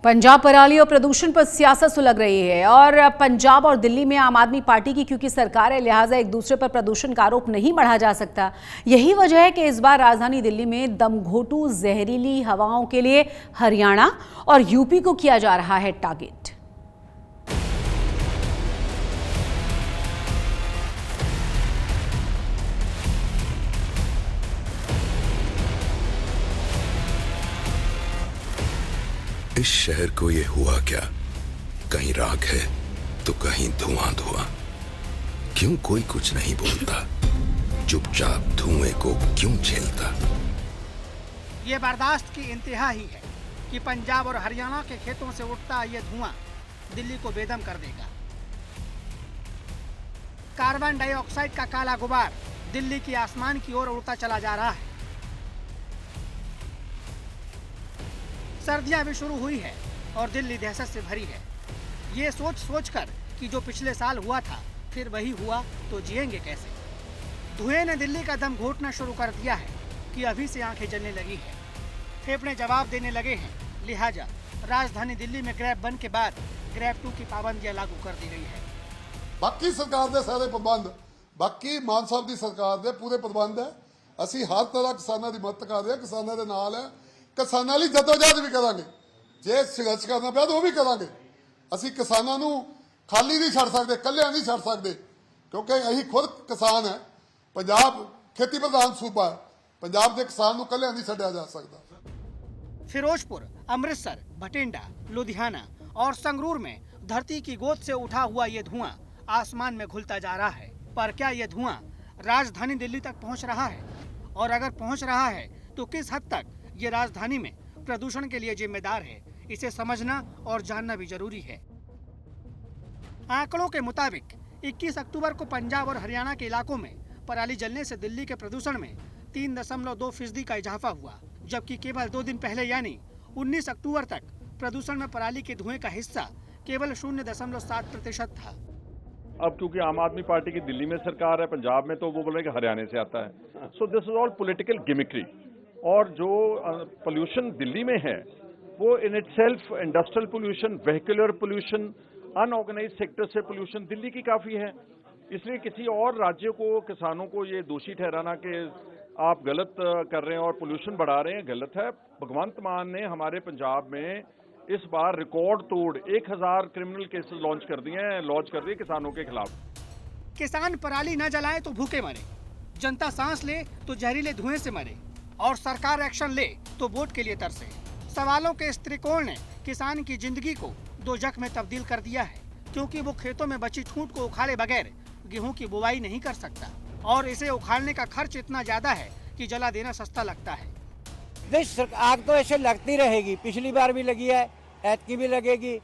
पंजाब पराली और प्रदूषण पर सियासत सुलग रही है और पंजाब और दिल्ली में आम आदमी पार्टी की क्योंकि सरकार है, लिहाजा एक दूसरे पर प्रदूषण का आरोप नहीं बढ़ा जा सकता। यही वजह है कि इस बार राजधानी दिल्ली में दमघोटू जहरीली हवाओं के लिए हरियाणा और यूपी को किया जा रहा है टारगेट। इस शहर को ये हुआ क्या? कहीं राख है तो कहीं धुआं धुआं। क्यों कोई कुछ नहीं बोलता? चुपचाप धुएं को क्यों झेलता? ये बर्दाश्त की इंतहा ही है कि पंजाब और हरियाणा के खेतों से उठता ये धुआं दिल्ली को बेदम कर देगा। कार्बन डाइऑक्साइड का काला गुबार दिल्ली के आसमान की ओर उड़ता चला जा रहा है। सर्दियां भी शुरू हुई है और दिल्ली दहशत से भरी है। ये सोच कर कि जो पिछले साल हुआ था फिर वही हुआ तो जिएंगे कैसे। धुएं ने दिल्ली का दम घोटना शुरू कर दिया है कि अभी से आंखें जलने लगी है, फेफड़े जवाब देने लगे हैं। लिहाजा राजधानी दिल्ली में ग्रैब 1 के बाद ग्रैब 2 की पाबंदियां लागू कर दी गई है। बाकी सरकार दे सारे प्रबंध, बाकी मान साहब की सरकार दे पूरे प्रबंध है। ਅਸੀਂ हर तरह किसानों की मदद कर रहे हैं, किसानों के नाल है। किसानों ਲਈ जदोजहद भी करांगे, जे संघर्ष करना पिया तो वो भी करांगे। ਅਸੀਂ किसानों ਨੂੰ खाली नहीं छड़ सकते, ਕੱਲਿਆਂ नहीं छड़ सकते, क्योंकि ਅਸੀਂ खुद किसान है। पंजाब खेती प्रधान सूबा है, पंजाब के किसान ਨੂੰ ਕੱਲਿਆਂ नहीं ਛੱਡਿਆ जा सकता। फिरोजपुर, अमृतसर, भटिंडा, लुधियाना और संगरूर में धरती की गोद से उठा हुआ ये धुआं आसमान में घुलता जा रहा है। पर क्या ये धुआं राजधानी दिल्ली तक पहुंच रहा है? और अगर पहुंच रहा है तो किस हद तक ये राजधानी में प्रदूषण के लिए जिम्मेदार है? इसे समझना और जानना भी जरूरी है। आंकड़ों के मुताबिक 21 अक्टूबर को पंजाब और हरियाणा के इलाकों में पराली जलने से दिल्ली के प्रदूषण में 3.2% का इजाफा हुआ, जबकि केवल 2 दिन पहले यानी 19 अक्टूबर तक प्रदूषण में पराली के धुएं का हिस्सा केवल 0.7% था। अब क्योंकि आम आदमी पार्टी की दिल्ली में सरकार है, पंजाब में तो वो बोल रहे हैं कि हरियाणा से आता है। So this is all political gimmickry. और जो पोल्यूशन दिल्ली में है वो in itself industrial pollution, vehicular pollution, unorganise sector से पोल्यूशन दिल्ली की काफी है। इसलिए किसी और राज्य को, किसानों को ये दोषी ठहराना कि आप गलत कर रहे हैं और पोल्यूशन बढ़ा रहे हैं, गलत है। भगवंत मान ने हमारे पंजाब में इस बार रिकॉर्ड तोड़ 1000 क्रिमिनल केसेस लॉन्च कर दिए किसानों के खिलाफ। किसान पराली न जलाए तो भूखे मरे, जनता सांस ले तो जहरीले धुएं से मरे और सरकार एक्शन ले तो वोट के लिए तरसे। सवालों के इस त्रिकोण ने किसान की जिंदगी को दोजख में तब्दील कर दिया है, क्योंकि वो खेतों में बची ठूंठ को उखाड़े बगैर गेहूं की बुवाई नहीं कर सकता और इसे उखाड़ने का खर्च इतना ज्यादा है कि जला देना सस्ता लगता है। आग तो ऐसे लगती रहेगी, पिछली बार भी लगी है, ऐतकी भी लगेगी।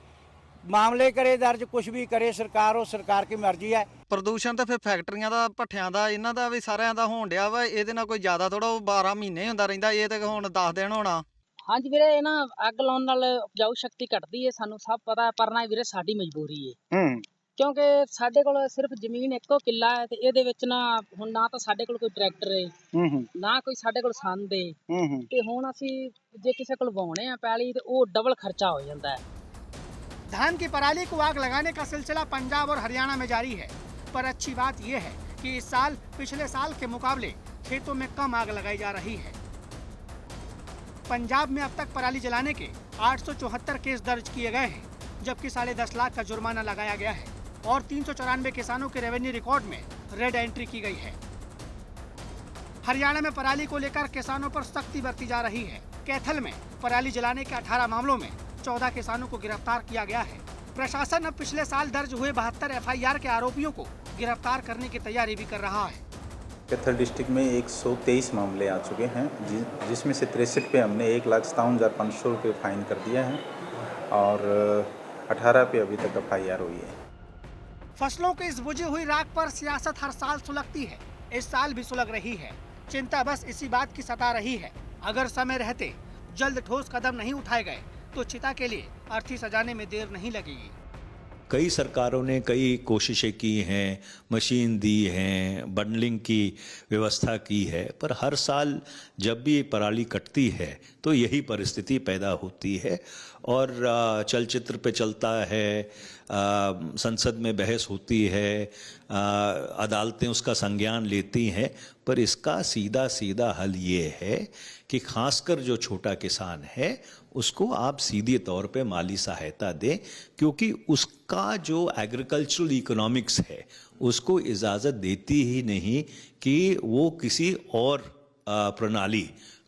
मामले करे दर्ज, कुछ भी करे सरकार, ਉਹ ਸਰਕਾਰ ਦੀ ਮਰਜ਼ੀ ਹੈ। ਪ੍ਰਦੂਸ਼ਣ ਤਾਂ ਫਿਰ ਫੈਕਟਰੀਆਂ ਦਾ, ਭੱਠਿਆਂ ਦਾ, ਇਹਨਾਂ ਦਾ ਵੀ ਸਾਰਿਆਂ ਦਾ ਹੋਣ ਡਿਆ ਵਾ। ਇਹਦੇ ਨਾਲ ਕੋਈ ਜ਼ਿਆਦਾ ਥੋੜਾ 12 ਮਹੀਨੇ ਹੁੰਦਾ ਰਹਿੰਦਾ, ਇਹ ਤਾਂ ਹੁਣ 10 ਦਿਨ ਹੋਣਾ। ਹਾਂਜੀ ਵੀਰੇ, ਇਹ ਨਾ ਅੱਗ ਲਾਉਣ ਨਾਲ ਉਪਜਾਊ ਸ਼ਕਤੀ ਘਟਦੀ ਹੈ, ਸਾਨੂੰ ਸਭ ਪਤਾ ਹੈ, ਪਰ ਨਾ ਵੀਰੇ ਸਾਡੀ ਮਜਬੂਰੀ ਹੈ। ਕਿਉਂਕਿ ਸਾਡੇ ਕੋਲ ਸਿਰਫ ਜ਼ਮੀਨ ਇੱਕੋ ਕਿੱਲਾ ਹੈ ਤੇ ਇਹਦੇ ਵਿੱਚ ਨਾ ਹੁਣ ਨਾ ਤਾਂ ਸਾਡੇ ਕੋਲ ਕੋਈ ਟਰੈਕਟਰ ਹੈ, ਨਾ ਕੋਈ ਸਾਡੇ ਕੋਲ ਸੰਦ ਹੈ, ਤੇ ਹੁਣ ਅਸੀਂ ਜੇ ਕਿਸੇ ਕੋਲ ਵਾਉਣੇ ਆ ਪੈਲੀ ਤੇ ਉਹ ਡਬਲ ਖਰਚਾ ਹੋ ਜਾਂਦਾ है। धान की पराली को आग लगाने का सिलसिला पंजाब और हरियाणा में जारी है, पर अच्छी बात यह है कि इस साल पिछले साल के मुकाबले खेतों में कम आग लगाई जा रही है। पंजाब में अब तक पराली जलाने के 874 केस दर्ज किए गए हैं, जबकि 10.5 लाख का जुर्माना लगाया गया है और 394 किसानों के रेवेन्यू रिकॉर्ड में रेड एंट्री की गई है। हरियाणा में पराली को लेकर किसानों पर सख्ती बरती जा रही है। कैथल में पराली जलाने के 18 मामलों में 14 किसानों को गिरफ्तार किया गया है। प्रशासन अब पिछले साल दर्ज हुए 72 FIR के आरोपियों को गिरफ्तार करने की तैयारी भी कर रहा है। कैथल डिस्ट्रिक्ट में 123 मामले आ चुके हैं, जिसमें से 63 पे हमने 1,57,500 रुपये फाइन कर दिया है और 18 पे अभी तक FIR हुई है। फसलों की इस बुझी हुई राख पर सियासत हर साल सुलगती है, इस साल भी सुलग रही है। चिंता बस इसी बात की सता रही है, अगर समय रहते जल्द ठोस कदम नहीं उठाए गए तो चिता के लिए अर्थी सजाने में देर नहीं लगेगी। कई सरकारों ने कई कोशिशें की हैं, मशीन दी हैं, बंडलिंग की व्यवस्था की है, पर हर साल जब भी पराली कटती है तो यही परिस्थिति पैदा होती है। और चलचित्र पे चलता है, संसद में बहस होती है, अदालतें उसका संज्ञान लेती हैं, पर इसका सीधा सीधा हल ये है कि खासकर जो छोटा किसान है उसको आप सीधे तौर पे माली सहायता दें, क्योंकि उसका जो एग्रीकल्चरल इकोनॉमिक्स है उसको इजाज़त देती ही नहीं कि वो किसी और प्रणाली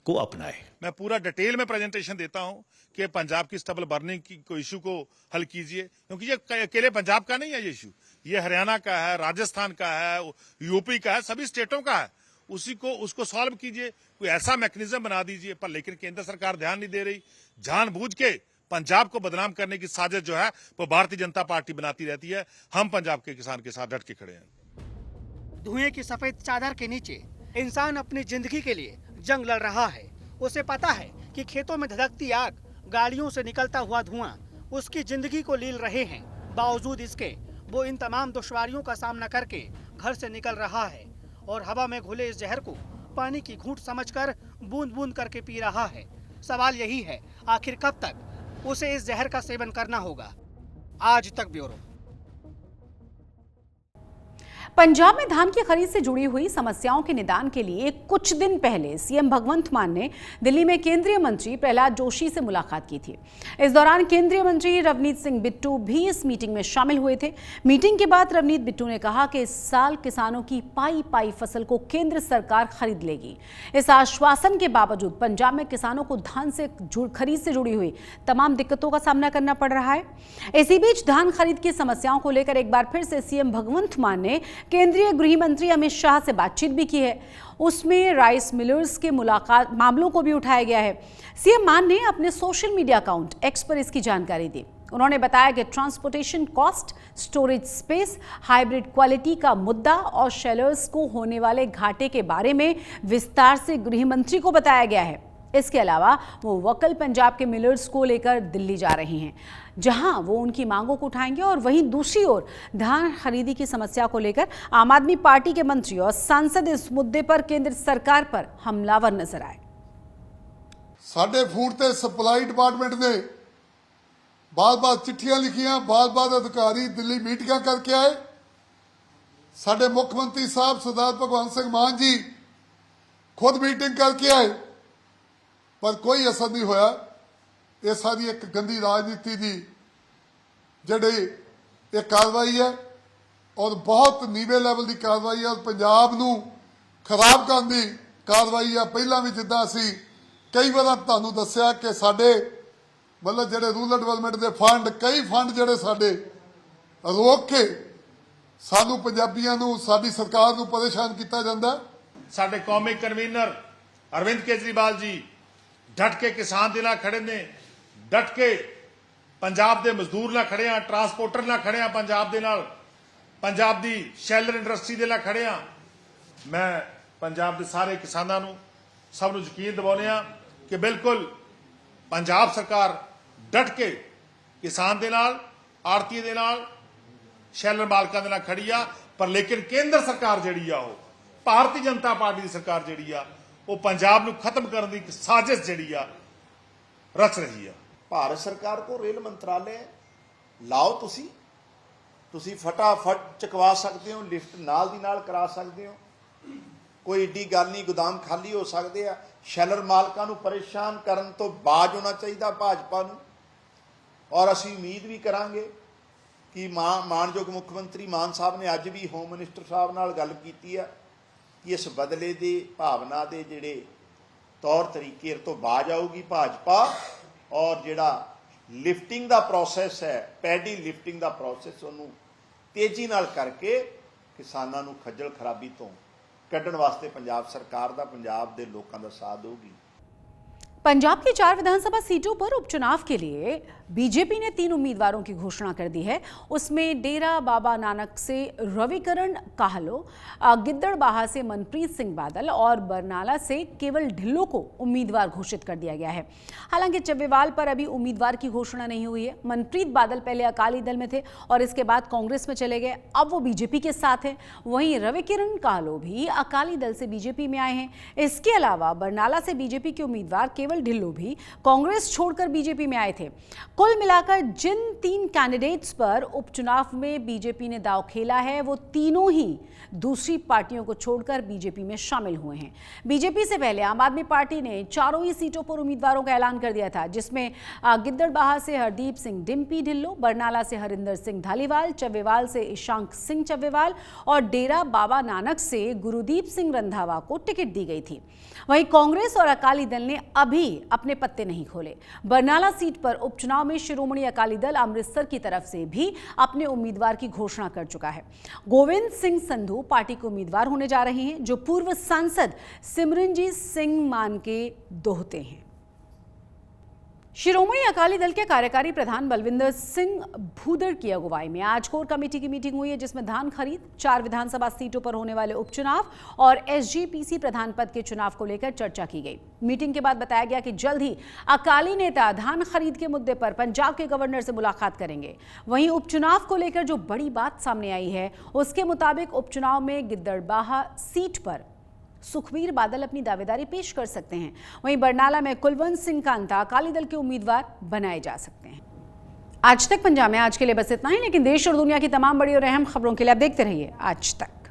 को अपनाए। मैं पूरा डिटेल में प्रेजेंटेशन देता हूं कि पंजाब की स्टबल बर्निंग की को इशू को हल कीजिए, क्योंकि ये अकेले पंजाब का नहीं है, ये इशू ये हरियाणा का है, राजस्थान का है, यूपी का है, सभी स्टेटों का है। उसको सॉल्व कीजिए, कोई ऐसा मैकेनिज्म बना दीजिए। पर लेकिन केंद्र सरकार ध्यान नहीं दे रही, जानबूझ के पंजाब को बदनाम करने की साजिश जो है वो भारतीय जनता पार्टी बनाती रहती है। हम पंजाब के किसान के साथ डट के खड़े हैं। धुएं की सफेद चादर के नीचे इंसान अपनी जिंदगी के लिए जंग लड़ रहा है। उसे पता है कि खेतों में धधकती आग, गाड़ियों से निकलता हुआ धुआं उसकी जिंदगी को लील रहे हैं। बावजूद इसके वो इन तमाम दुश्वारियों का सामना करके घर से निकल रहा है और हवा में घुले इस जहर को पानी की घूंट समझकर बूंद बूंद करके पी रहा है। सवाल यही है, आखिर कब तक उसे इस जहर का सेवन करना होगा। आज तक ब्यूरो। पंजाब में धान की खरीद से जुड़ी हुई समस्याओं के निदान के लिए कुछ दिन पहले सीएम भगवंत मान ने दिल्ली में केंद्रीय मंत्री प्रहलाद जोशी से मुलाकात की थी। इस दौरान केंद्रीय मंत्री रवनीत सिंह बिट्टू भी इस मीटिंग में शामिल हुए थे। मीटिंग के बाद रवनीत बिट्टू ने कहा कि इस साल किसानों की पाई पाई फसल को केंद्र सरकार खरीद लेगी। इस आश्वासन के बावजूद पंजाब में किसानों को धान से खरीद से जुड़ी हुई तमाम दिक्कतों का सामना करना पड़ रहा है। इसी बीच धान खरीद की समस्याओं को लेकर एक बार फिर से सीएम भगवंत मान ने केंद्रीय गृह मंत्री अमित शाह से बातचीत भी की है। उसमें राइस मिलर्स के मामलों को भी उठाया गया है। सीएम मान ने अपने सोशल मीडिया अकाउंट एक्स पर इसकी जानकारी दी। उन्होंने बताया कि transportation cost, storage space, hybrid quality का मुद्दा और शेलर्स को होने वाले घाटे के बारे में विस्तार से गृह मंत्री को बताया गया है। इसके अलावा वो वकल पंजाब के मिलर्स को लेकर दिल्ली जा रहे हैं, जहां वो उनकी मांगों को उठाएंगे। और वहीं दूसरी ओर धान खरीदी की समस्या को लेकर आम आदमी पार्टी के मंत्री और सांसद इस मुद्दे पर केंद्र सरकार पर हमलावर नजर आए। साडे फूड ते सप्लाई डिपार्टमेंट ने बार-बार चिट्ठियां लिखियां, बार-बार अधिकारी दिल्ली मीटिंगां करके आए। साडे मुख्यमंत्री साहब सरदार भगवंत सिंह मान जी खुद मीटिंग करके आए, पर कोई असर नहीं होया। ये सारी एक गंदी राजनीति की जिहड़ी एक कार्रवाई है और बहुत नीवे लैवल की कार्रवाई है और पंजाब नूं खराब करने की कार्रवाई है। पहला भी जिद्दां असीं कई बार तुहानूं दस्सिया कि साडे मतलब जिहड़े रूरल डेवलपमेंट के फंड, कई फंड जिहड़े साडे रोक के सानूं पंजाबियां नूं, साडी सरकार नूं परेशान किया जाता। साडे कौमी कन्वीनर अरविंद केजरीवाल जी डट के किसान दे नाल खड़े ने, डट के पंजाब दे मजदूर नाल खड़े आ, ट्रांसपोर्टर नाल खड़े आ, पंजाब दे नाल, पंजाब दी शैलर इंडस्ट्री दे नाल खड़े आ। मैं पंजाब दे सारे किसानां नूं सब नूं यकीन दिवाउने आ कि बिल्कुल पंजाब सरकार डट के किसान दे नाल, आड़ती दे नाल, शैलर मालकां दे नाल खड़ी आ। पर लेकिन केंद्र सरकार जिहड़ी आ वो भारतीय जनता पार्टी दी सरकार जिहड़ी आ वो पंजाब नूं खत्म करने की साजिश जिहड़ी आ रच रही है। भारत सरकार को रेल मंत्रालय लाओ, तुसी फटाफट चकवा सकते हो, लिफ्ट नाल दी नाल करा सकते हो, कोई ਏਡੀ गल नहीं, गोदाम खाली हो सकते हैं। शैलर मालकां नूं परेशान करन तो बाज होना चाहिए भाजपा नूं। और असीं उम्मीद भी करांगे कि मानयोग मुख्यमंत्री मान साहब ने अज भी होम मिनिस्टर साहब नाल गल कीती है कि इस बदले की भावना के जिहड़े तौर तरीके तो बाज आऊगी भाजपा। और जिहड़ा लिफ्टिंग का प्रोसैस है, पैडी लिफ्टिंग का प्रोसैस, उन्होंने तेजी नाल करके किसानों नूं खज्जल खराबी तो कड्ढण वास्ते पंजाब सरकार दा, पंजाब दे लोकां दा साथ होगी। पंजाब की 4 विधानसभा सीटों पर उपचुनाव के लिए बीजेपी ने 3 उम्मीदवारों की घोषणा कर दी है। उसमें डेरा बाबा नानक से रविकरण काहलो, गिद्दड़बाहा से मनप्रीत सिंह बादल और बरनाला से केवल ढिल्लों को उम्मीदवार घोषित कर दिया गया है। हालांकि चब्बेवाल पर अभी उम्मीदवार की घोषणा नहीं हुई है। मनप्रीत बादल पहले अकाली दल में थे और इसके बाद कांग्रेस में चले गए, अब वो बीजेपी के साथ हैं। वहीं रविकरण काहलो भी अकाली दल से बीजेपी में आए हैं। इसके अलावा बरनाला से बीजेपी के उम्मीदवार केवल ढिल्लों भी कांग्रेस छोड़कर बीजेपी में आए थे। कुल मिलाकर जिन 3 कैंडिडेट्स पर उपचुनाव में बीजेपी ने दांव खेला है, वो तीनों ही दूसरी पार्टियों को छोड़कर बीजेपी में शामिल हुए हैं। बीजेपी से पहले आम आदमी पार्टी ने चारों ही सीटों पर उम्मीदवारों का ऐलान कर दिया था, जिसमें गिद्दड़बाहा से हरदीप सिंह डिम्पी ढिल्लों, बरनाला से हरिंदर सिंह धालीवाल, चब्बेवाल से ईशांक सिंह चब्बेवाल और डेरा बाबा नानक से गुरुदीप सिंह रंधावा को टिकट दी गई थी। वहीं कांग्रेस और अकाली दल ने अभी अपने पत्ते नहीं खोले। बरनाला सीट पर उपचुनाव में शिरोमणि अकाली दल अमृतसर की तरफ से भी अपने उम्मीदवार की घोषणा कर चुका है। गोविंद सिंह संधू पार्टी के उम्मीदवार होने जा रहे हैं, जो पूर्व सांसद सिमरनजीत सिंह मान के दोहते हैं। शिरोमणि अकाली दल के कार्यकारी प्रधान बलविंदर सिंह भूदड़ की अगुवाई में आज कोर कमेटी की मीटिंग हुई है, जिसमें धान खरीद, 4 विधानसभा सीटों पर होने वाले उपचुनाव और एसजीपीसी प्रधान पद के चुनाव को लेकर चर्चा की गई। मीटिंग के बाद बताया गया कि जल्द ही अकाली नेता धान खरीद के मुद्दे पर पंजाब के गवर्नर से मुलाकात करेंगे। वहीं उपचुनाव को लेकर जो बड़ी बात सामने आई है, उसके मुताबिक उपचुनाव में गिद्दड़बाहा सीट पर सुखबीर बादल अपनी दावेदारी पेश कर सकते हैं। वहीं बरनाला में कुलवंत सिंह कांता अकाली दल के उम्मीदवार बनाए जा सकते हैं। आज तक पंजाब में आज के लिए बस इतना ही, लेकिन देश और दुनिया की तमाम बड़ी और अहम खबरों के लिए आप देखते रहिए आज तक।